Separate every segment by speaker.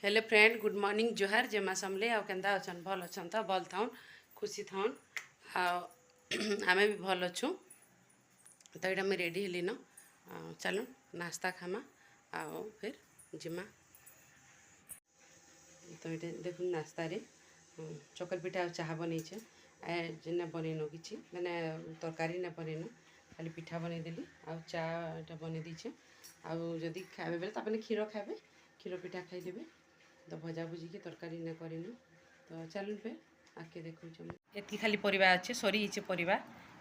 Speaker 1: Hello friend good morning जोहार जेमा समले आ केंदा अछन भल अछन त भल थाउन खुशी थाउन आ आमे भी भल अछु तो यहाँ मुझे रेडी हेली न चलो नाश्ता खामा आ फिर जिमा तो ये देख नाश्ता रे चकल पिठा और चाह बन जेना बनईन कि मैंने तरकारी ना बनईन खाली पिठा बनईदेली आ चाटा बन दीचे आदि खाए बेले तो क्षीर खाए क्षीर पिठा खाईदेवे तो भजा भुजी की तरकारी ना करन तो चलुन फिर आके देखो ये खाली परिवा अच्छे सरी परिवा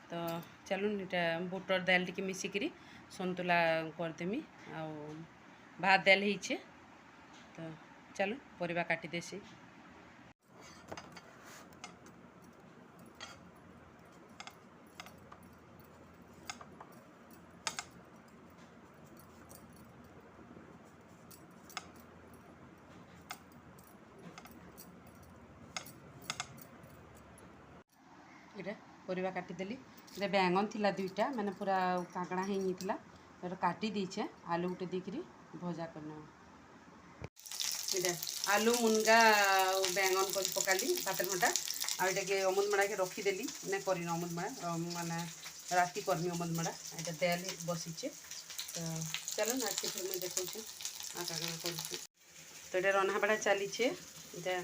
Speaker 1: तो चलुन यहाँ बुटर दाल टी मिसिकी सन्तुला करदेमी आ भात दाल होइछे तो चलो परिवा काटी देसी ये परिवा काटिदेली ये बैंगन थिला दुईटा मैंने पूरा काकड़ा होता तो काटी दीचे आलू गुटे देकरी भजा करना ये आलू मुनगा बैंगन कर पकाली भात घंटा आटा के अमुदमड़ा के रखीदेली ना कर अमुदमड़ा माने राति करमी अमुदमड़ा यहाँ तेल बसीचे तो चलो आज के फिर मुझे देखा आका कर तो ये रन्धा बड़ा चलीचे ये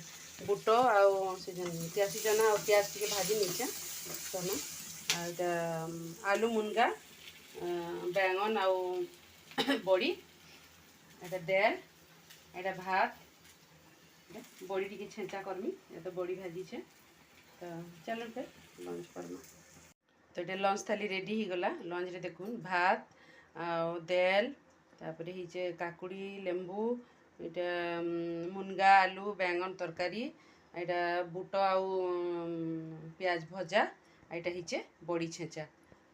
Speaker 1: बुट आसी चना और प्याज टे भाजी नीचे चना आ आलू मुनगा बैंगन आउ बड़ी ये दाल ये भात बड़ी टी छेचा करमी ये तो बड़ी भाजीचे तो चलो फिर लंच करमा तो ये लंच थाली रेडी हो गला लंच रे देखुन भात दाल तापर हिचे काकुड़ी लेंबू इटा मुनगा आलू बैंगन तरकारी यहाँ बुट आउ प्याज भजा यहाँ हिचे बड़ी छेचा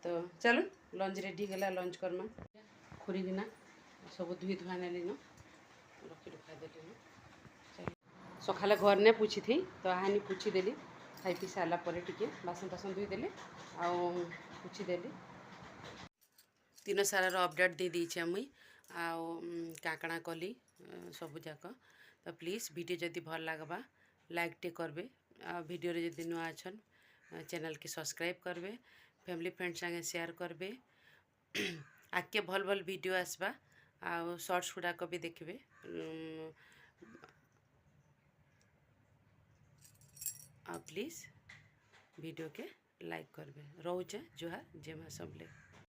Speaker 1: तो चलो लंच रेडी गला लंच करमा खुरी दिना सब धुई धुआ नेली न रखी रुखा देली सकाले घर ने पुछी थी तो हानि पुछी देली खाई पी सारा पर टिके बासन बासन धुई देली पुछी देली दिन सारा अपडेट दे दीचे मुई काकड़ा कली सबू जाक तो प्लीज़ वीडियो जदि भल लगवा लाइक टे करबे वीडियो रे जदि नुआ अछन चैनल के सब्सक्राइब करबे फैमिली फ्रेंड्स संगे शेयर करबे आके भल भल वीडियो आसबा शॉर्ट्स गुड़ाक भी देखबे प्लीज़ वीडियो के लाइक करबे रोचे जुहार जेमा सबले।